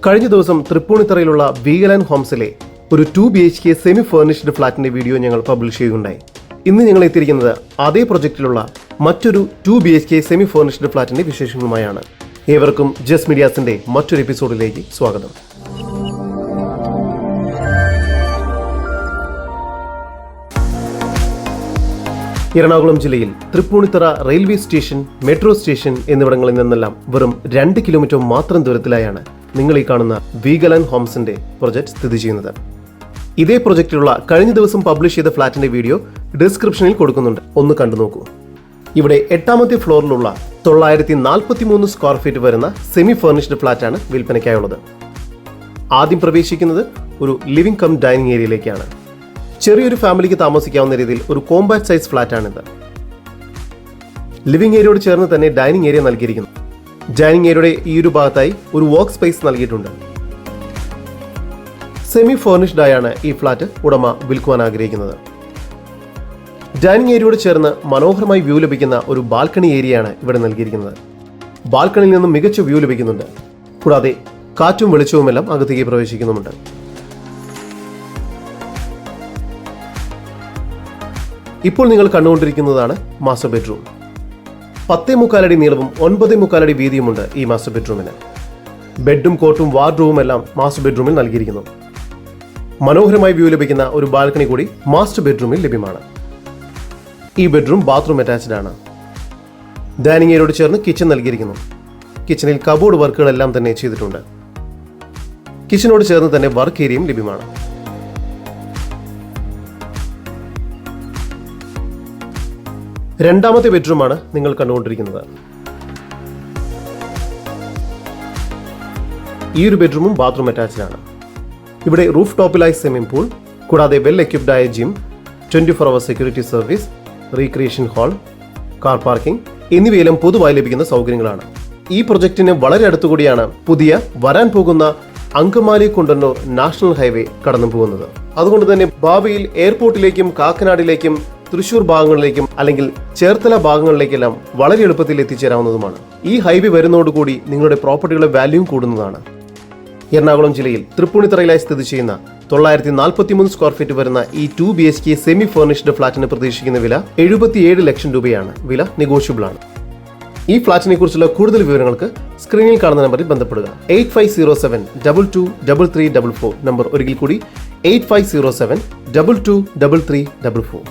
കഴിഞ്ഞ ദിവസം തൃപ്പൂണിത്തറയിലുള്ള വീഗലാൻഡ് ഹോംസിലെ ഒരു 2 BHK സെമി ഫർണിഷ്ഡ് ഫ്ലാറ്റിന്റെ വീഡിയോ ഞങ്ങൾ പബ്ലിഷ് ചെയ്യുകയുണ്ടായി. ഇന്ന് ഞങ്ങൾ എത്തിയിരിക്കുന്നത് അതേ പ്രൊജക്റ്റിലുള്ള മറ്റൊരു 2 BHK സെമി ഫർണിഷ്ഡ് ഫ്ലാറ്റിന്റെ വിശേഷങ്ങളുമായാണ്. ഏവർക്കും ജസ് മീഡിയാസിന്റെ മറ്റൊരു എപ്പിസോഡിലേക്ക് സ്വാഗതം. എറണാകുളം ജില്ലയിൽ Tripunithura railway station, metro station എന്നിവിടങ്ങളിൽ നിന്നെല്ലാം വെറും 2 കിലോമീറ്റർ മാത്രം ദൂരത്തിലായാണ് നിങ്ങൾ ഈ കാണുന്ന വീഗലാൻഡ് ഹോംസിന്റെ പ്രൊജക്ട് സ്ഥിതി ചെയ്യുന്നത്. ഇതേ പ്രൊജക്റ്റിലുള്ള കഴിഞ്ഞ ദിവസം പബ്ലിഷ് ചെയ്ത ഫ്ലാറ്റിന്റെ വീഡിയോ ഡിസ്ക്രിപ്ഷനിൽ കൊടുക്കുന്നുണ്ട്, ഒന്ന് കണ്ടു നോക്കൂ. ഇവിടെ 8ാമത്തെ ഫ്ലോറിലുള്ള 943 സ്ക്വയർ ഫീറ്റ് വരുന്ന സെമി ഫർണിഷ്ഡ് ഫ്ലാറ്റാണ് വിൽപ്പനയ്ക്കായുള്ളത്. ആദ്യം പ്രവേശിക്കുന്നത് ഒരു ലിവിംഗ് കം ഡൈനിങ് ഏരിയയിലേക്കാണ്. ചെറിയൊരു ഫാമിലിക്ക് താമസിക്കാവുന്ന രീതിയിൽ ഒരു കോമ്പാക്ട് സൈസ് ഫ്ലാറ്റാണിത്. ലിവിംഗ് ഏരിയയോട് ചേർന്ന് തന്നെ ഡൈനിങ് ഏരിയ നൽകിയിരിക്കുന്നു. ഡൈനിങ് ഏരിയയുടെ ഈ ഒരു ഭാഗത്തായി ഒരു വർക്ക് സ്പേസ് നൽകിയിട്ടുണ്ട്. സെമി ഫർണിഷ്ഡ് ആയാണ് ഈ ഫ്ലാറ്റ് ഉടമ വിൽക്കുവാൻ ആഗ്രഹിക്കുന്നത്. ഡൈനിങ് ഏരിയയോട് ചേർന്ന് മനോഹരമായി വ്യൂ ലഭിക്കുന്ന ഒരു ബാൽക്കണി ഏരിയയാണ് ഇവിടെ നൽകിയിരിക്കുന്നത്. ബാൽക്കണിയിൽ നിന്നും മികച്ച വ്യൂ ലഭിക്കുന്നുണ്ട്. കൂടാതെ കാറ്റും വെളിച്ചവുമെല്ലാം അകത്തേക്ക് പ്രവേശിക്കുന്നുമുണ്ട്. ഇപ്പോൾ നിങ്ങൾ കണ്ടുകൊണ്ടിരിക്കുന്നതാണ് മാസ്റ്റർ ബെഡ്റൂം. 10.25 അടി നീളവും 9.25 അടി വീതിയുമുണ്ട് ഈ മാസ്റ്റർ ബെഡ്റൂമിന്. ബെഡും കോട്ടും വാർഡ്രോബും എല്ലാം മാസ്റ്റർ ബെഡ്റൂമിൽ നൽകിയിരിക്കുന്നു. മനോഹരമായി വ്യൂ ലഭിക്കുന്ന ഒരു ബാൽക്കണി കൂടി മാസ്റ്റർ ബെഡ്റൂമിൽ ലഭ്യമാണ്. ഈ ബെഡ്റൂം ബാത്റൂം അറ്റാച്ച്ഡ് ആണ്. ഡൈനിങ് ഏരിയയോട് ചേർന്ന് കിച്ചൺ നൽകിയിരിക്കുന്നു. കിച്ചണിൽ കബോർഡ് വർക്കുകളെല്ലാം തന്നെ ചെയ്തിട്ടുണ്ട്. കിച്ചണോട് ചേർന്ന് തന്നെ വർക്ക് ഏരിയയും ലഭ്യമാണ്. രണ്ടാമത്തെ ബെഡ്റൂമാണ് നിങ്ങൾ കണ്ടുകൊണ്ടിരിക്കുന്നത്. ഈ ഒരു ബെഡ്റൂമും ബാത്റൂം അറ്റാച്ച്ഡ് ആണ്. ഇവിടെ റൂഫ് ടോപ്പിലായി സ്വിമ്മിംഗ് പൂൾ, കൂടാതെ വെൽ എക്യുപ്ഡ് ആയ gym, 24 hour security service, recreation hall, car parking എന്നിവയെല്ലാം പൊതുവായി ലഭിക്കുന്ന സൗകര്യങ്ങളാണ്. ഈ പ്രൊജക്ടിന് വളരെ അടുത്തുകൂടിയാണ് പുതിയ വരാൻ പോകുന്ന അങ്കമാലി കുണ്ടന്നൂർ നാഷണൽ ഹൈവേ കടന്നു പോകുന്നത്. അതുകൊണ്ട് തന്നെ ഭാവിയിൽ എയർപോർട്ടിലേക്കും കാക്കനാടിലേക്കും തൃശൂർ ഭാഗങ്ങളിലേക്കും അല്ലെങ്കിൽ ചേർത്തല ഭാഗങ്ങളിലേക്കെല്ലാം വളരെ എളുപ്പത്തിൽ എത്തിച്ചേരാവുന്നതുമാണ്. ഈ ഹൈവേ വരുന്നതോടുകൂടി നിങ്ങളുടെ പ്രോപ്പർട്ടികളുടെ വാല്യൂ കൂടുന്നതാണ്. എറണാകുളം ജില്ലയിൽ തൃപ്പൂണിത്തറയിലായി സ്ഥിതി ചെയ്യുന്ന 943 സ്ക്വയർ ഫീറ്റ് വരുന്ന ഈ 2 BHK സെമി ഫർണിഷ്ഡ് ഫ്ലാറ്റിന് പ്രതീക്ഷിക്കുന്ന വില 77 ലക്ഷം രൂപയാണ്. വില നെഗോഷ്യബിൾ ആണ്. ഈ ഫ്ലാറ്റിനെ കുറിച്ചുള്ള കൂടുതൽ വിവരങ്ങൾക്ക് സ്ക്രീനിൽ കാണുന്ന നമ്പറിൽ ബന്ധപ്പെടുക. 8507223344 നമ്പർ ഒരിക്കൽ കൂടി 8507223344.